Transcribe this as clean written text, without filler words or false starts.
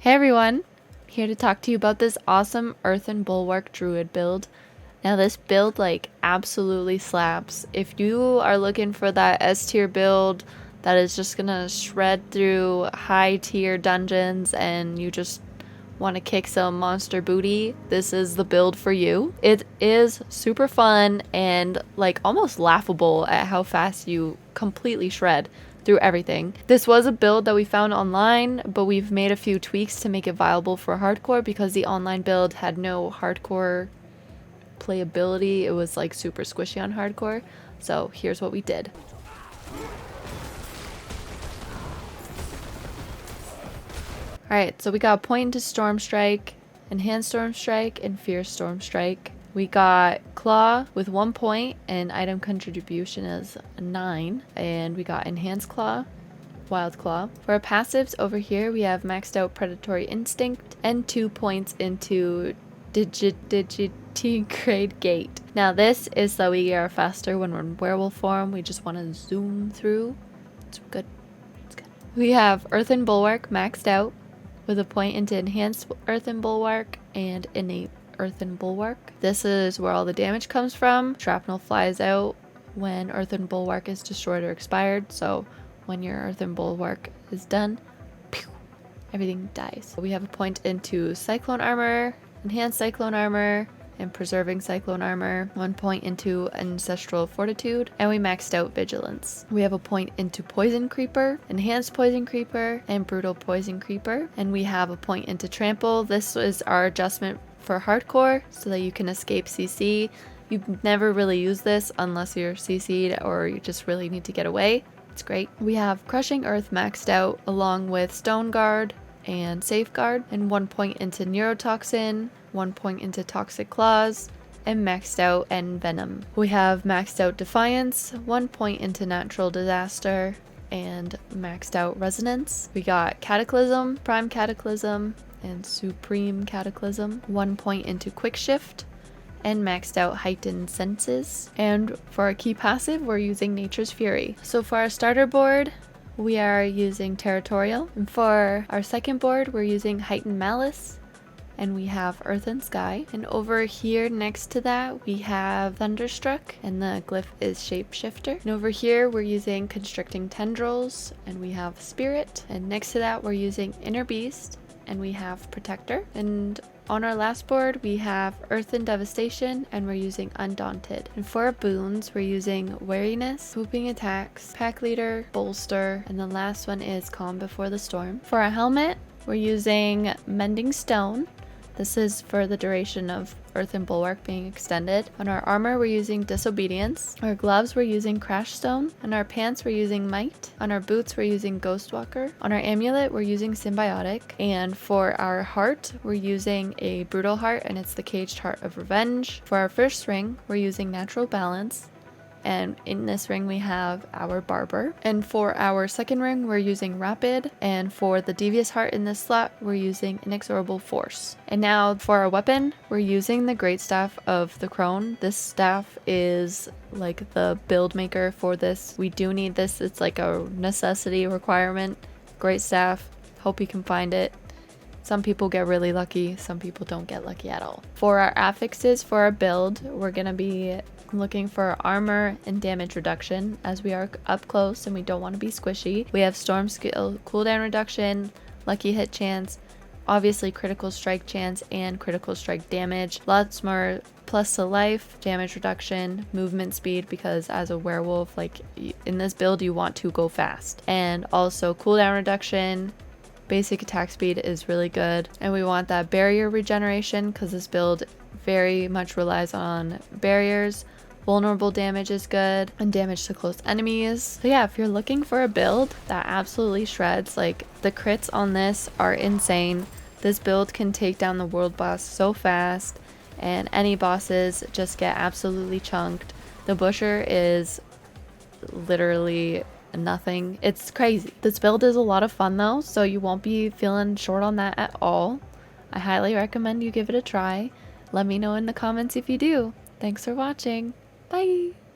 Hey everyone, here to talk to you about this awesome Earthen Bulwark Druid build. Now this build like absolutely slaps. If you are looking for that S tier build that is just gonna shred through high tier dungeons and you just want to kick some monster booty, this is the build for you. It is super fun and like almost laughable at how fast you completely shred through everything. This was a build that we found online, but we've made a few tweaks to make it viable for hardcore because the online build had no hardcore playability. It was like super squishy on hardcore. So here's what we did. Alright, so we got a point into Storm Strike, Enhanced Storm Strike, and Fierce Storm Strike. We got Claw with 1 point, and item contribution is 9. And we got Enhanced Claw, Wild Claw. For our passives over here, we have maxed out Predatory Instinct and 2 points into Digigrade Gate. Now this is so we are faster when we're in werewolf form. We just want to zoom through. It's good. It's good. We have Earthen Bulwark maxed out with a point into Enhanced Earthen Bulwark and Innate Earthen Bulwark. This is where all the damage comes from. Shrapnel flies out when Earthen Bulwark is destroyed or expired. So when your Earthen Bulwark is done, pew, everything dies. We have a point into Cyclone Armor, Enhanced Cyclone Armor, and Preserving Cyclone Armor. 1 point into Ancestral Fortitude, and we maxed out Vigilance. We have a point into Poison Creeper, Enhanced Poison Creeper, and Brutal Poison Creeper. And we have a point into Trample. This is our adjustment for hardcore so that you can escape CC. You never really use this unless you're CC'd or you just really need to get away. It's great. We have Crushing Earth maxed out along with Stone Guard and Safeguard, and 1 point into Neurotoxin, 1 point into Toxic Claws, and maxed out Envenom. We have maxed out Defiance, 1 point into Natural Disaster, and maxed out Resonance. We got Cataclysm, Prime Cataclysm, and Supreme Cataclysm. 1 point into Quick Shift, and maxed out Heightened Senses. And for our key passive, we're using Nature's Fury. So for our starter board, we are using Territorial. And for our second board, we're using Heightened Malice. And we have Earth and Sky. And over here next to that, we have Thunderstruck, and the glyph is Shapeshifter. And over here, we're using Constricting Tendrils, and we have Spirit. And next to that, we're using Inner Beast, and we have Protector. And on our last board, we have Earthen Devastation, and we're using Undaunted. And for our boons, we're using Wariness, Swooping Attacks, Pack Leader, Bolster, and the last one is Calm Before the Storm. For our helmet, we're using Mending Stone. This is for the duration of Earthen Bulwark being extended. On our armor, we're using Disobedience. Our gloves, we're using Crash Stone. On our pants, we're using Might. On our boots, we're using Ghostwalker. On our amulet, we're using Symbiotic. And for our heart, we're using a Brutal Heart, and it's the Caged Heart of Revenge. For our first ring, we're using Natural Balance. And in this ring we have our Barber. And for our second ring we're using Rapid, and for the Devious Heart in this slot we're using Inexorable Force. And now for our weapon, we're using the Great Staff of the Crone. This staff is like the build maker for this. We do need this. It's like a necessity requirement. Great Staff. Hope you can find it. Some people get really lucky, some people don't get lucky at all. For our affixes for our build, we're gonna be looking for armor and damage reduction as we are up close and we don't want to be squishy. We have Storm Skill, cooldown reduction, lucky hit chance, obviously critical strike chance, and critical strike damage. Lots more plus to life, damage reduction, movement speed, because as a werewolf, like in this build you want to go fast. And also cooldown reduction. Basic attack speed is really good, and we want that barrier regeneration because this build very much relies on barriers. Vulnerable damage is good, and damage to close enemies. So yeah, if you're looking for a build that absolutely shreds, like the crits on this are insane. This build can take down the world boss so fast, and any bosses just get absolutely chunked. The Busher is literally nothing. It's crazy. This build is a lot of fun though, so you won't be feeling short on that at all. I highly recommend you give it a try. Let me know in the comments if you do. Thanks for watching. Bye!